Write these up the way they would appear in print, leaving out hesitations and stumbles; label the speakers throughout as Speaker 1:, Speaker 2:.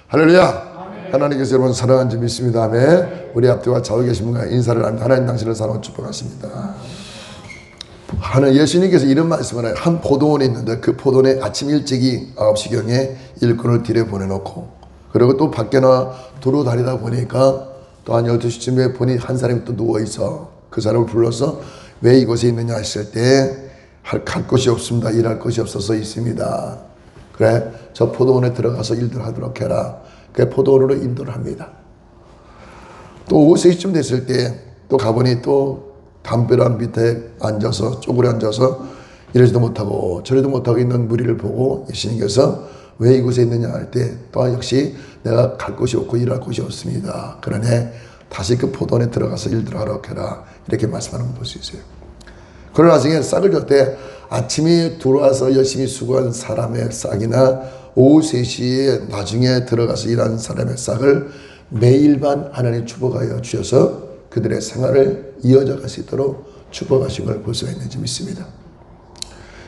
Speaker 1: 할렐루야. 하나님께서 여러분 사랑하는 줄 믿습니다. 아멘. 우리 앞뒤와 좌우에 계신 분과 인사를 합니다. 하나님 당신을 사랑하고 축복하십니다. 예수님께서 이런 말씀을 해요. 한 포도원에 있는데 그 포도원에 아침 일찍이 9시경에 일꾼을 들여 보내놓고, 그리고 또 밖에 나 두루 다니다 보니까 또 한 12시쯤에 보니 한 사람이 또 누워있어. 그 사람을 불러서 왜 이곳에 있느냐 했을 때 갈 곳이 없습니다. 일할 곳이 없어서 있습니다. 그래, 저 포도원에 들어가서 일들 하도록 해라. 그 포도원으로 인도를 합니다. 또 오후 3시쯤 됐을 때 또 가보니 또 담벼락 밑에 앉아서 쪼그려 앉아서 이러지도 못하고 저러지도 못하고 있는 무리를 보고 예수님께서 왜 이곳에 있느냐 할 때 또한 역시 내가 갈 곳이 없고 일할 곳이 없습니다. 그러니 다시 그 포도원에 들어가서 일들 하도록 해라. 이렇게 말씀하는 걸 볼 수 있어요. 그러나 나중에 싹을 줄 때 아침에 들어와서 열심히 수고한 사람의 싹이나 오후 3시에 나중에 들어가서 일하는 사람의 싹을 매일반 하나님 축복하여 주셔서 그들의 생활을 이어져 갈 수 있도록 축복하신 걸 볼 수가 있는지 믿습니다.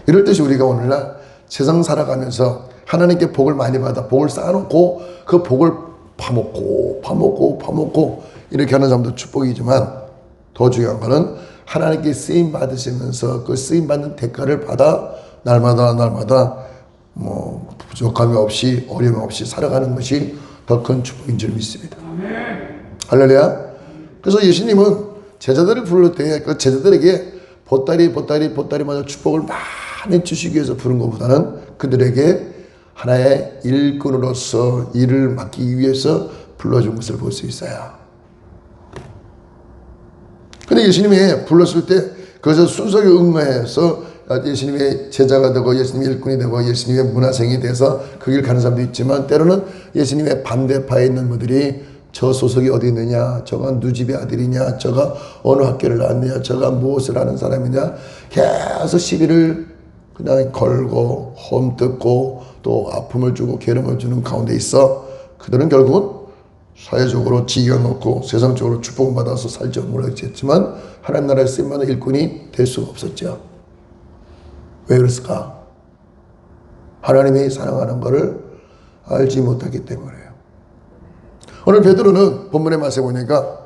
Speaker 1: 이럴 듯이 우리가 오늘날 세상 살아가면서 하나님께 복을 많이 받아 복을 쌓아놓고 그 복을 파먹고 이렇게 하는 사람도 축복이지만 더 중요한 거는 하나님께 쓰임 받으시면서 그 쓰임 받는 대가를 받아 날마다 부족함이 없이 어려움 없이 살아가는 것이 더 큰 축복인 줄 믿습니다. 할렐루야. 그래서 예수님은 제자들을 부를 때 그 제자들에게 보따리마다 축복을 많이 주시기 위해서 부른 것보다는 그들에게 하나의 일꾼으로서 일을 맡기기 위해서 불러준 것을 볼 수 있어요. 근데 예수님이 불렀을 때 그것을 순수하게 응해서 예수님의 제자가 되고 예수님의 일꾼이 되고 예수님의 문화생이 돼서 그 길 가는 사람도 있지만, 때로는 예수님의 반대파에 있는 분들이 저 소속이 어디 있느냐, 저가 누집의 아들이냐, 저가 어느 학교를 나왔느냐, 저가 무엇을 하는 사람이냐, 계속 시비를 그냥 걸고 험뜯고 또 아픔을 주고 괴로움을 주는 가운데 있어 그들은 결국은 사회적으로 지위가 높고 세상적으로 축복을 받아서 살지 모르겠지만 하나님 나라에 쓰임받는 일꾼이 될 수가 없었죠. 왜 그랬을까? 하나님이 사랑하는 것을 알지 못하기 때문에요. 오늘 베드로는 본문의 말씀에 보니까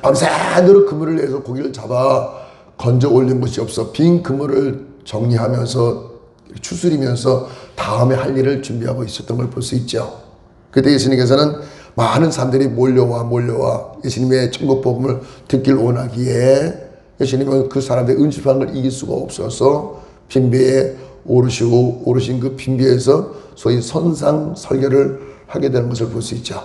Speaker 1: 밤새도록 그물을 내서 고기를 잡아 건져 올린 것이 없어 빈 그물을 정리하면서 추스리면서 다음에 할 일을 준비하고 있었던 걸 볼 수 있죠. 그때 예수님께서는 많은 사람들이 몰려와 예수님의 천국 복음을 듣길 원하기에 예수님은 그 사람들의 은집하는 걸 이길 수가 없어서 빈배에 오르신 그 빈배에서 소위 선상 설교를 하게 되는 것을 볼 수 있죠.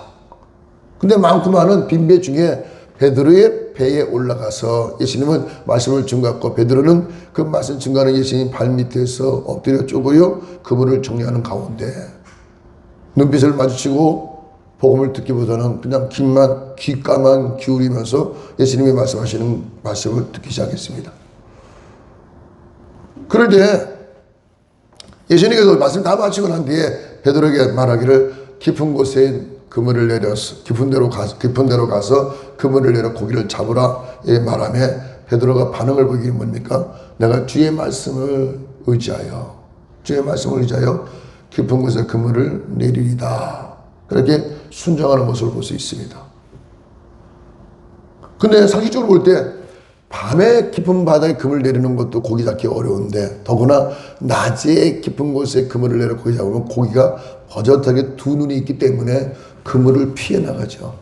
Speaker 1: 근데 많고 많은 빈배 중에 베드로의 배에 올라가서 예수님은 말씀을 증거했고 베드로는 그 말씀 증거하는 예수님 발밑에서 엎드려 쪼그려 그물을 정리하는 가운데 눈빛을 마주치고 복음을 듣기보다는 그냥 귓가만 기울이면서 예수님이 말씀하시는 말씀을 듣기 시작했습니다. 그럴 때 예수님께서 말씀 다 마치고 난 뒤에 베드로에게 말하기를 깊은 곳에 그물을 내려서 깊은 데로 가서 그물을 내려 고기를 잡으라 이 말하며 베드로가 반응을 보이기 뭡니까? 내가 주의 말씀을 의지하여 깊은 곳에 그물을 내리리다. 그렇게 순종하는 모습을 볼 수 있습니다. 근데 상식적으로 볼 때 밤에 깊은 바다에 그물을 내리는 것도 고기 잡기 어려운데 더구나 낮에 깊은 곳에 그물을 내려 고기 잡으면 고기가 버젓하게 두 눈이 있기 때문에 그물을 피해 나가죠.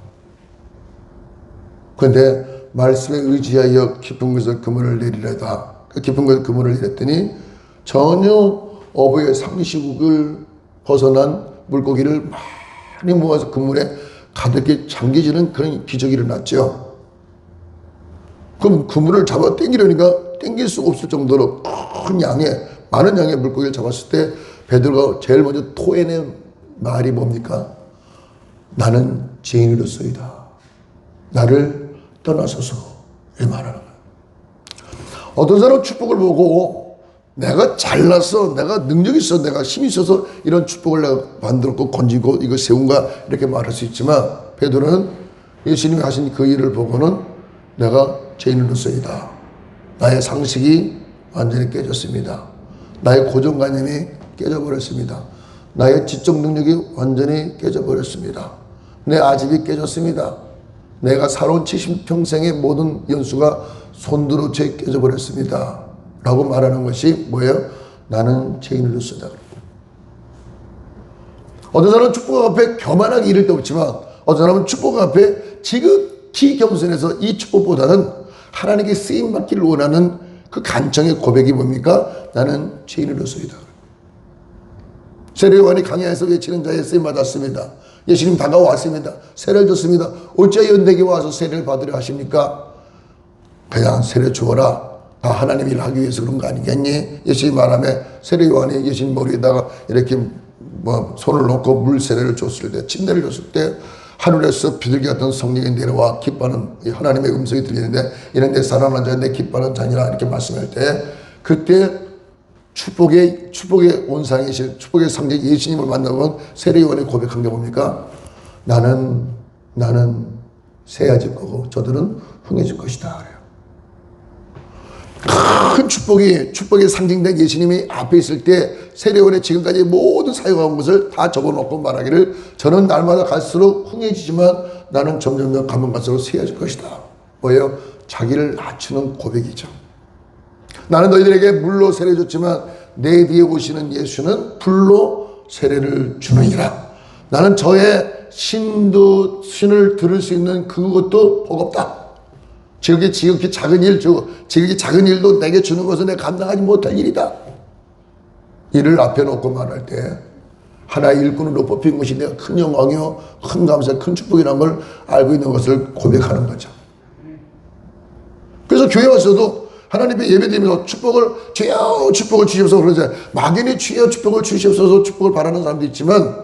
Speaker 1: 그런데 말씀에 의지하여 깊은 곳에 그물을 내리려다 깊은 곳에 그물을 내렸더니 전혀 어부의 상식을 벗어난 물고기를 많이 모아서 그물에 가득히 잠기지는 그런 기적이 일어났죠. 그럼 그물을 잡아 당기려니까 당길 수가 없을 정도로 많은 양의 물고기를 잡았을 때 베드로가 제일 먼저 토해낸 말이 뭡니까? 나는 죄인으로서이다. 나를 떠나소서. 이 말하는 거예요. 어떤 사람은 축복을 보고 내가 잘났어, 내가 능력 있어, 내가 힘이 있어서 이런 축복을 내가 만들었고 건지고 이거 세운가 이렇게 말할 수 있지만 베드로는 예수님이 하신 그 일을 보고는 내가 죄인으로서이다. 나의 상식이 완전히 깨졌습니다. 나의 고정관념이 깨져버렸습니다. 나의 지적 능력이 완전히 깨져버렸습니다. 내 아집이 깨졌습니다. 내가 살아온 70평생의 모든 연수가 손들어 채 깨져버렸습니다. 라고 말하는 것이 뭐예요? 나는 죄인으로서다. 어떤 사람은 축복 앞에 교만하게 이를 때 없지만 어떤 사람은 축복 앞에 지극히 겸손해서 이 축복보다는 하나님께 쓰임받기를 원하는 그 간청의 고백이 뭡니까? 나는 죄인으로서이다. 세례요한이 강야에서 외치는 자의 쓰임받았습니다. 예수님 다가왔습니다. 세례를 줬습니다. 어찌하여 내게 와서 세례를 받으려 하십니까? 그냥 세례 주어라. 다 하나님 일을 하기 위해서 그런 거 아니겠니? 예수님 말하며 세례요한이 예수님 머리에다가 이렇게 손을 놓고 물 세례를 줬을 때, 침례를 줬을 때 하늘에서 비둘기 같은 성령이 내려와 기뻐하는 하나님의 음성이 들리는데 이는 내 사랑하는 자, 내 기뻐하는 자니라 이렇게 말씀할 때 그때 축복의 온상이신 축복의 상징 예수님을 만나본 세례요한이 고백한 게 뭡니까? 나는 새해질 거고 저들은 흥해질 것이다. 그래요. 큰 축복의 상징된 예수님이 앞에 있을 때 세례요한의 지금까지 모든 사역한 것을 다 접어놓고 말하기를 저는 날마다 갈수록 흥해지지만 나는 점점 가면 갈수록 새해질 것이다. 뭐예요? 자기를 낮추는 고백이죠. 나는 너희들에게 물로 세례 줬지만 내 뒤에 오시는 예수는 불로 세례를 주느니라. 나는 저의 신을 들을 수 있는 그것도 버겁다. 지극히 작은 일도 내게 주는 것은 내가 감당하지 못할 일이다. 이를 앞에 놓고 말할 때 하나의 일꾼으로 뽑힌 것이 내가 큰 영광이요 큰 감사 큰 축복이라는 걸 알고 있는 것을 고백하는 거죠. 그래서 교회 와서도 하나님 앞에 예배드리면서 주여 축복을 주시옵소서 그러잖아요. 막연히 주여 축복을 주시옵소서 축복을 바라는 사람도 있지만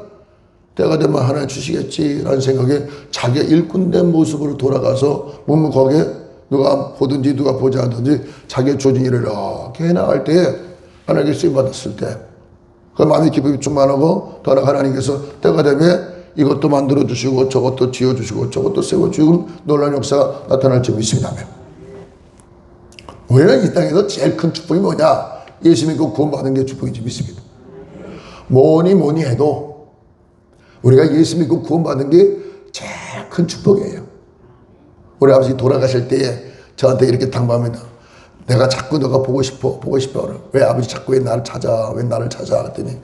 Speaker 1: 때가 되면 하나님 주시겠지라는 생각에 자기의 일꾼된 모습으로 돌아가서 묵묵하게 누가 보든지 누가 보지 않든지 자기의 조직 일을 이렇게 해나갈 때 하나님께 쓰임받았을 때 그 마음의 기쁨이 충만하고 더 나아가 하나님께서 때가 되면 이것도 만들어주시고 저것도 지어주시고 저것도 세워주시고 놀라운 역사가 나타날 줄 믿습니다. 우리는 이 땅에서 제일 큰 축복이 뭐냐? 예수 믿고 구원받은 게 축복이지 믿습니다. 뭐니 해도 우리가 예수 믿고 구원받은 게 제일 큰 축복이에요. 우리 아버지 돌아가실 때에 저한테 이렇게 당부합니다. 내가 자꾸 너가 보고 싶어. 왜 아버지 자꾸 왜 나를 찾아? 그랬더니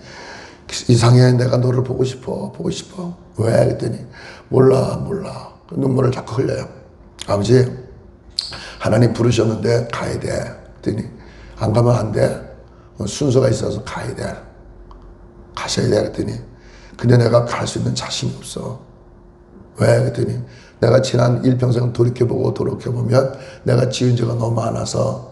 Speaker 1: 이상해. 내가 너를 보고 싶어. 왜? 그랬더니 몰라. 눈물을 자꾸 흘려요. 아버지 하나님 부르셨는데 가야 돼. 그랬더니 안 가면 안 돼. 순서가 있어서 가야 돼. 가셔야 돼. 그랬더니 근데 내가 갈 수 있는 자신이 없어. 왜? 그랬더니 내가 지난 일평생 돌이켜보면 내가 지은 죄가 너무 많아서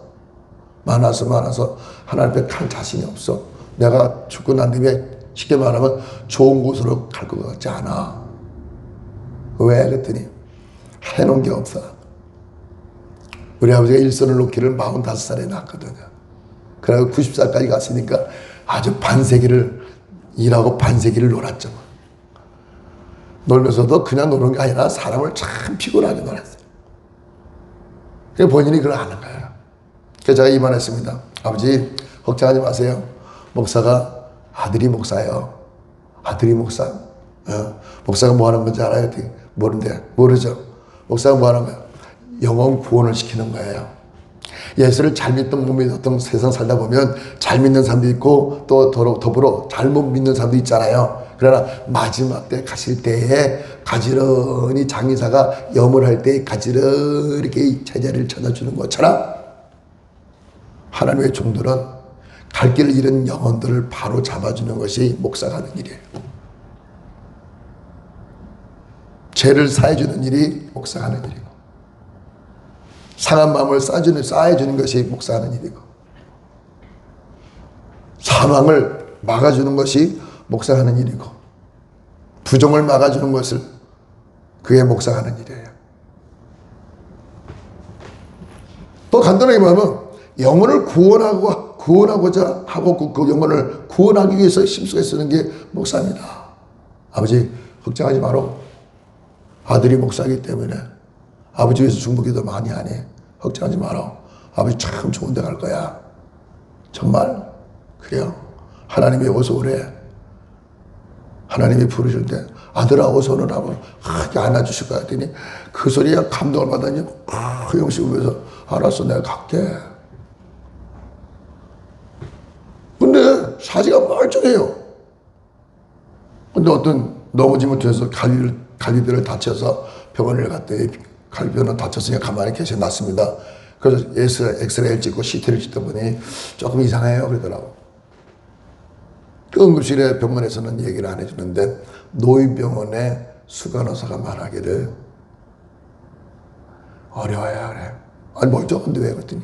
Speaker 1: 하나님 앞에 갈 자신이 없어. 내가 죽고 난 뒤에 쉽게 말하면 좋은 곳으로 갈 것 같지 않아. 왜? 그랬더니 해놓은 게 없어. 우리 아버지가 일선을 놓기를 45살에 낳았거든요. 그래서 90살까지 갔으니까 아주 반세기를 일하고 반세기를 놀았죠. 놀면서도 그냥 노는 게 아니라 사람을 참 피곤하게 놀았어요. 그래서 본인이 그걸 아는 거예요. 그래서 제가 이만했습니다. 아버지 걱정하지 마세요. 목사가 아들이 목사예요. 아들이 목사. 목사가 뭐 하는 건지 알아요? 모르죠. 목사가 뭐 하는 거예요? 영혼 구원을 시키는 거예요. 예수를 잘 믿던 못 믿었던 세상 살다 보면 잘 믿는 사람도 있고 또 더불어 잘못 믿는 사람도 있잖아요. 그러나 마지막 때 가실 때에 가지런히 장의사가 염을 할 때 가지런히 이렇게 제자리를 찾아주는 것처럼 하나님의 종들은 갈 길을 잃은 영혼들을 바로 잡아주는 것이 목사가 하는 일이에요. 죄를 사해주는 일이 목사가 하는 일이고 상한 마음을 쌓아주는 것이 목사가 하는 일이고 사망을 막아주는 것이 목사가 하는 일이고 부정을 막아주는 것을 그게 목사가 하는 일이에요. 또 간단하게 말하면 영혼을 구원하고 구원하고자 하고 그 영혼을 구원하기 위해서 힘쓰게 쓰는 게 목사입니다. 아버지 걱정하지 마라. 아들이 목사이기 때문에 아버지 위해서 중보기도 많이 하니 걱정하지 마라. 아버지 참 좋은 데 갈 거야. 정말 그래요. 하나님이 어서 오래. 하나님이 부르실 때 아들아 어서 오너라고 안아주실 거야 했더니 그 소리에 감동을 받았니 허영식 울면서 알았어 내가 갈게. 근데 사지가 멀쩡해요. 근데 어떤 넘어지 못해서 갈비뼈를 다쳐서 병원을 갔더니 갈비뼈는 다쳤으니까 가만히 계셔놨습니다. 그래서 엑스레이를 찍고 CT를 찍다 보니 조금 이상해요 그러더라고. 그 응급실에 병원에서는 얘기를 안 해주는데 노인병원에 수간호사가 말하기를 어려워요 그래. 아니 멀쩡한데 왜 그랬더니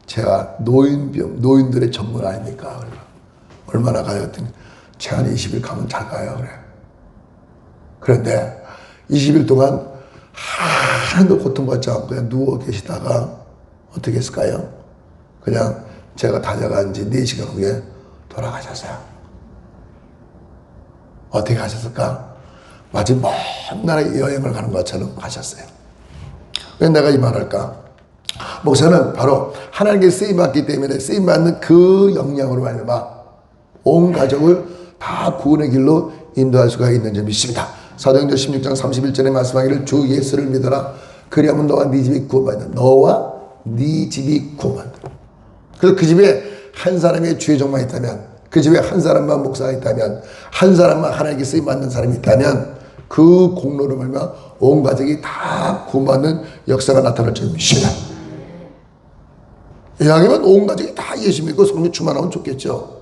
Speaker 1: 제가 노인들의 전문 아닙니까? 그래. 얼마나 가요? 그랬더니 제가 한 20일 가면 잘 가요 그래. 그런데 20일 동안 하나도 고통받지 않고 그냥 누워 계시다가 어떻게 했을까요? 그냥 제가 다녀간 지 4시간 후에 돌아가셨어요. 어떻게 가셨을까? 마치 먼 나라에 여행을 가는 것처럼 가셨어요. 왜 내가 이 말할까? 목사는 바로 하나님께 쓰임받기 때문에 쓰임받는 그 영향으로 말미암아 온 가족을 다 구원의 길로 인도할 수가 있는 줄 믿습니다. 사도행전 16장 31절에 말씀하기를 주 예수를 믿어라. 그리하면 너와 네 집이 구원받는다. 너와 네 집이 구원받는다. 그래서 그 집에 한 사람의 주의 종만 있다면, 그 집에 한 사람만 목사가 있다면, 한 사람만 하나님께 쓰임받는 사람이 있다면 그 공로로 말미암아 온 가족이 다 구원받는 역사가 나타날 줄 믿습니다. 이왕이면 온 가족이 다 예수 믿고 성령 충만하면 좋겠죠.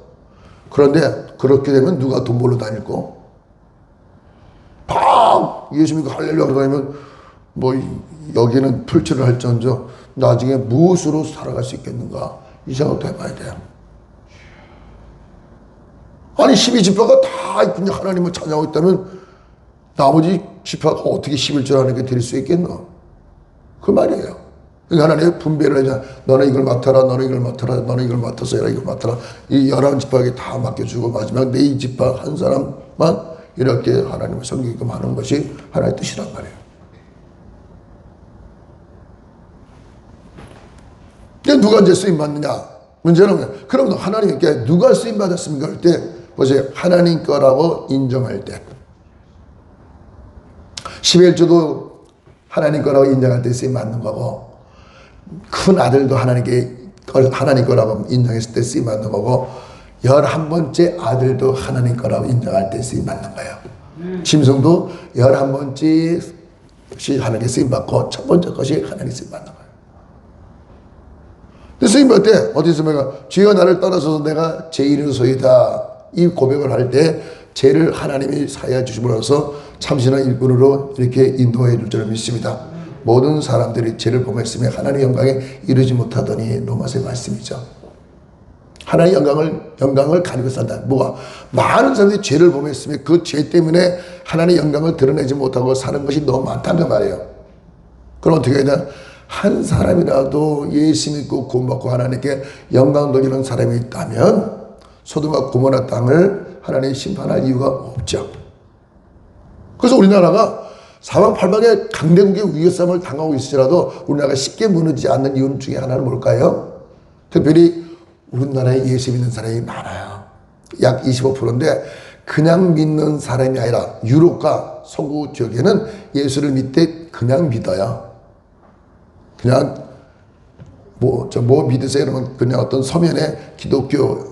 Speaker 1: 그런데 그렇게 되면 누가 돈 벌러 다닐고 막 예수 믿고 할렐루야 그러다니면 뭐 여기는 풀칠을 할지언정 나중에 무엇으로 살아갈 수 있겠는가 이 생각도 해봐야 돼요. 아니 12지파가 다 그냥 하나님을 찬양하고 있다면 나머지 지파가 어떻게 11절 하나님께 드릴 수 있겠노? 그 말이에요. 그러니까 하나님의 분배를 하자. 너는 이걸 맡아라, 너는 이걸 맡아라, 너는 이걸 맡아서 이걸 맡아라. 이 11지파에게 다 맡겨주고 마지막 4지파 한 사람만 이렇게 하나님을 섬기게끔 하는 것이 하나님의 뜻이란 말이에요. 누가 이제 쓰임받느냐? 문제는 그럼 하나님께 누가 쓰임받았습니까? 할 때 보세요. 하나님 거라고 인정할 때 11조도 하나님 거라고 인정할 때 쓰임받는 거고 큰 아들도 하나님 거라고 인정했을 때 쓰임받는 거고 11번째 아들도 하나님 거라고 인정할 때 쓰임받는 거예요. 짐승도 11번째 것이 하나님께 쓰임받고 첫 번째 것이 하나님께 쓰임받는 거예요. 근데 쓰임받을 때 어디서 내가 주여 나를 떠나서서 내가 죄인의 소이다 이 고백을 할 때 죄를 하나님이 사하여 주심으로써 참신한 일꾼으로 이렇게 인도해 줄 줄 믿습니다. 모든 사람들이 죄를 범했으며 하나님의 영광에 이르지 못하더니 로마서의 말씀이죠. 하나님의 영광을 가리고 산다. 뭐가? 많은 사람들이 죄를 범했으며 그 죄 때문에 하나님의 영광을 드러내지 못하고 사는 것이 너무 많다는 말이에요. 그럼 어떻게 해야 되나? 한 사람이라도 예수 믿고 구원받고 하나님께 영광 돌리는 사람이 있다면 소돔과 고모라 땅을 하나님이 심판할 이유가 없죠. 그래서 우리나라가 사방팔방에 강대국의 위협성을 당하고 있을지라도 우리나라가 쉽게 무너지지 않는 이유 중에 하나는 뭘까요? 특별히 우리나라에 예수 믿는 사람이 많아요. 약 25%인데 그냥 믿는 사람이 아니라 유럽과 서구 지역에는 예수를 믿되 그냥 믿어요. 그냥 뭐 믿으세요 이러면 그냥 어떤 서면에 기독교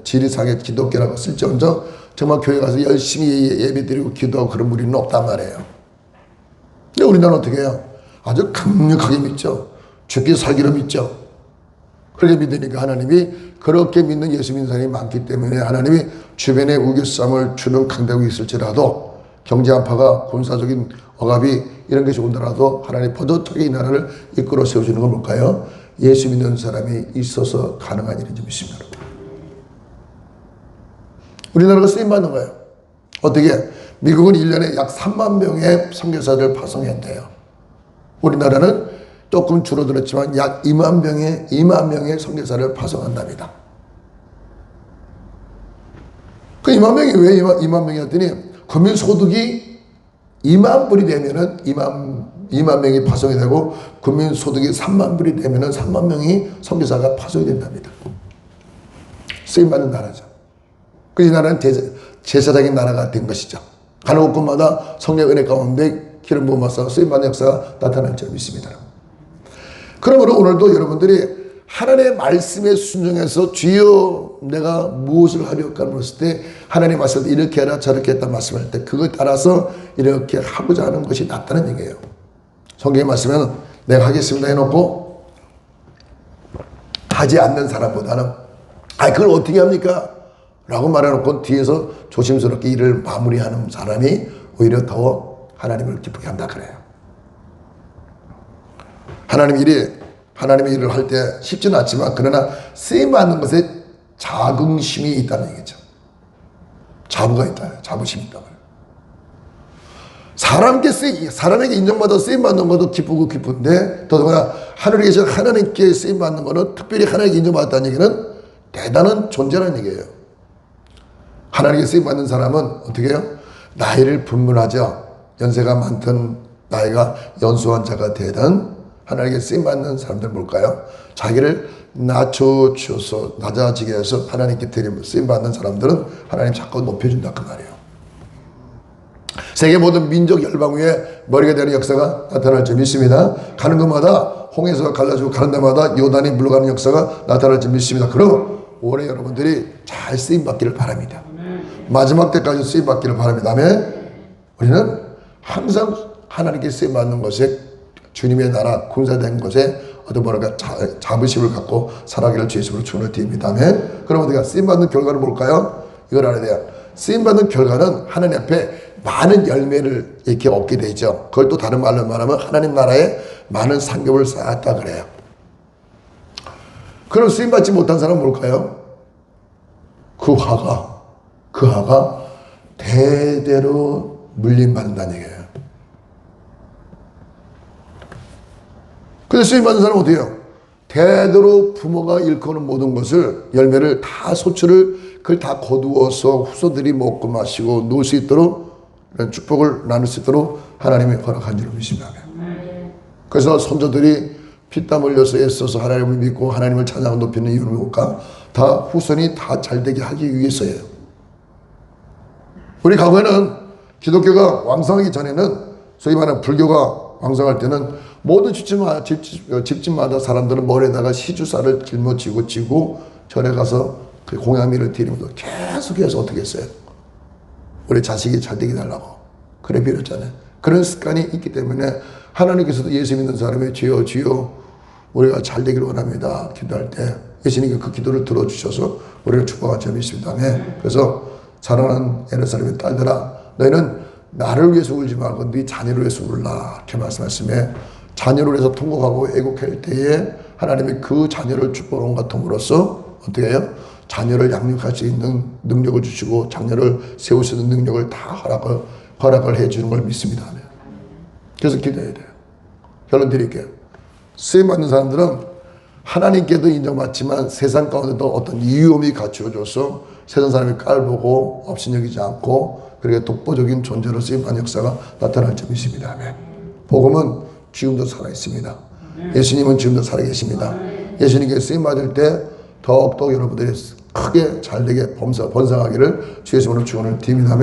Speaker 1: 지리상의 기독교라고 쓸지언정 정말 교회 가서 열심히 예배드리고 기도하고 그런 무리는 없단 말이에요. 근데 우리나라는 어떻게 해요? 아주 강력하게 믿죠. 죽기 살기로 믿죠. 그렇게 믿으니까 하나님이 그렇게 믿는 예수 믿는 사람이 많기 때문에 하나님이 주변에 우겨쌈을 주는 강대국이 있을지라도 경제 한파가 군사적인 억압이 이런 것이 오더라도 하나님 버젓하게 이 나라를 이끌어 세워주는 건 뭘까요? 예수 믿는 사람이 있어서 가능한 일인지 믿습니다. 우리나라가 쓰임받는 거예요. 어떻게? 미국은 1년에 약 3만 명의 선교사를 파송했대요. 우리나라는 조금 줄어들었지만 약 2만 명의 선교사를 파송한답니다. 그 2만 명이 왜 2만 명이었더니 국민 소득이 2만 불이 되면은 2만 명이 파송이 되고 국민 소득이 3만 불이 되면은 3만 명이 선교사가 파송이 된답니다. 쓰임받는 나라죠. 그 이 나라는 제사장인 나라가 된 것이죠. 가는 곳마다 성령 은혜 가운데 기름 부음하사 쓰임받는 역사가 나타날 줄 믿습니다. 그러므로 오늘도 여러분들이 하나님의 말씀에 순종해서 주여 내가 무엇을 하려고 물었을 때 하나님 말씀 이렇게 해라 저렇게 했다 말씀할 때 그걸 따라서 이렇게 하고자 하는 것이 낫다는 얘기예요. 성경의 말씀에는 내가 하겠습니다 해놓고 하지 않는 사람보다는 그걸 어떻게 합니까? 라고 말해놓고 뒤에서 조심스럽게 일을 마무리하는 사람이 오히려 더 하나님을 기쁘게 한다 그래요. 하나님의 일을 할 때 쉽지는 않지만 그러나 쓰임받는 것에 자긍심이 있다는 얘기죠. 자부가 있다. 자부심이 있다. 사람에게 인정받아 쓰임받는 것도 기쁘고 기쁜데 더더구나 하늘에 계신 하나님께 쓰임받는 것은 특별히 하나님께 인정받았다는 얘기는 대단한 존재라는 얘기예요. 하나님께 쓰임받는 사람은 어떻게 해요? 나이를 분분하죠. 연세가 많든 나이가 연소한 자가 되든 하나님께 쓰임받는 사람들 뭘까요? 자기를 낮춰서 낮아지게 해서 하나님께 쓰임받는 사람들은 하나님 자꾸 높여준다 그 말이에요. 세계 모든 민족 열방 위에 머리가 되는 역사가 나타날 줄 믿습니다. 가는 곳마다 홍해서가 갈라지고 가는 데마다 요단이 물러가는 역사가 나타날 줄 믿습니다. 그럼 올해 여러분들이 잘 쓰임받기를 바랍니다. 마지막 때까지 쓰임받기를 바랍니다. 아멘. 우리는 항상 하나님께 쓰임받는 것에 주님의 나라 군사된 것에 어떤 뭐랄까 자부심을 갖고 살아가기를 주의 이름으로 축원을 드립니다. 아멘. 그럼 우리가 쓰임받는 결과는 뭘까요? 이걸 알아야 돼요. 쓰임받는 결과는 하나님 앞에 많은 열매를 이렇게 얻게 되죠. 그걸 또 다른 말로 말하면 하나님 나라에 많은 상급을 쌓았다 그래요. 그럼 쓰임받지 못한 사람은 뭘까요? 그 화가 대대로 물림받는다는 얘기예요. 그래서 쓰임받는 사람은 어떻게 해요? 대대로 부모가 일컫는 모든 것을 열매를 다 그걸 다 거두어서 후손들이 먹고 마시고 누울 수 있도록 이런 축복을 나눌 수 있도록 하나님이 허락한 줄을 믿습니다. 그래서 선조들이 피땀 흘려서 애써서 하나님을 믿고 하나님을 찬양하고 높이는 이유는 뭘까? 다 후손이 다 잘되게 하기 위해서예요. 우리 과거에는 기독교가 왕성하기 전에는 소위 말하는 불교가 왕성할 때는 모든 집집마다 사람들은 머리에다가 시주사를 짊어지고 지고 절에 가서 그 공양미를 드리면서 계속해서 어떻게 했어요? 우리 자식이 잘되게 달라고 그래 빌었잖아요. 그런 습관이 있기 때문에 하나님께서도 예수 믿는 사람의 주여 우리가 잘되기를 원합니다. 기도할 때 예수님께 그 기도를 들어주셔서 우리를 축복한 점이 있습니다. 그래서 사랑하는 예루살렘의 딸들아 너희는 나를 위해서 울지 말고 네 자녀를 위해서 울라 이렇게 말씀하시며 자녀를 위해서 통곡하고 애곡할 때에 하나님이 그 자녀를 축복한 것 같음으로써 어떻게 해요? 자녀를 양육할 수 있는 능력을 주시고 자녀를 세울 수 있는 능력을 다 허락을 해주는 걸 믿습니다. 그래서 기도해야 돼요. 결론 드릴게요. 쓰임받는 사람들은 하나님께도 인정받지만 세상 가운데도 어떤 위험이 갖추어져서 세상 사람이 깔보고 업신여기지 않고 그렇게 독보적인 존재로 쓰임받는 역사가 나타날 줄 믿습니다. 복음은 지금도 살아있습니다. 예수님은 지금도 살아계십니다. 예수님께 쓰임받을 때 더욱더 여러분들이 크게 잘되게 번성하기를 주의 이름으로 축원을 드립니다.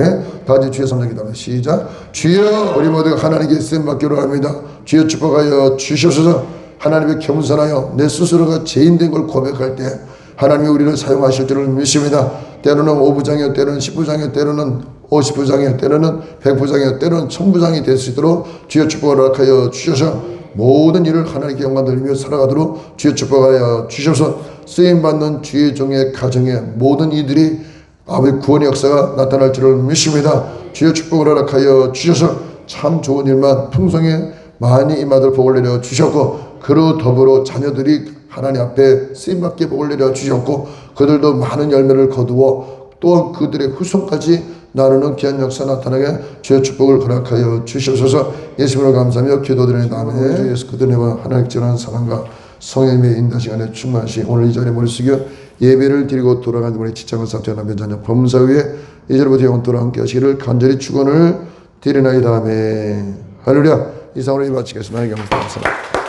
Speaker 1: 다 같이 주의 성령 기도하며 시작. 주여 우리 모두가 하나님께 쓰임받기로 합니다. 주여 축복하여 주시옵소서. 하나님의 겸손하여 내 스스로가 죄인된 걸 고백할 때 하나님이 우리를 사용하실 줄을 믿습니다. 때로는 5부장이요 때로는 10부장이요 때로는 50부장이요 때로는 100부장이요 때로는 1000부장이 될 수 있도록 주여 축복을 허락하여 주셔서 모든 일을 하나님께 영광 돌리며 살아가도록 주여 축복하여 주셔서 쓰임받는 주의 종의 가정에 모든 이들이 아버지 구원의 역사가 나타날 줄을 믿습니다. 주여 축복을 허락하여 주셔서 참 좋은 일만 풍성에 많이 임하도록 복을 내려 주셨고 그로 더불어 자녀들이 하나님 앞에 쓰임받게 복을 내려 주셨고 그들도 많은 열매를 거두어 또한 그들의 후손까지 나누는 귀한 역사 나타나게 주의 축복을 허락하여 주시옵소서. 예수님으로 감사하며 기도드리옵나이다. 아멘. 주 예수 그리스도와 하나님의 전한 사랑과 성령님의 인도 시간에 충만하시 오늘 이 자리에 머리 숙여 예배를 드리고 돌아간 우리 지창을 사퇴한 남편 자녀 범사 위에 이제부터 영원토록 함께 하시기를 간절히 축원을 드리나이다. 아멘. 할렐루야. 이상으로 마치겠습니다. 감사합니다.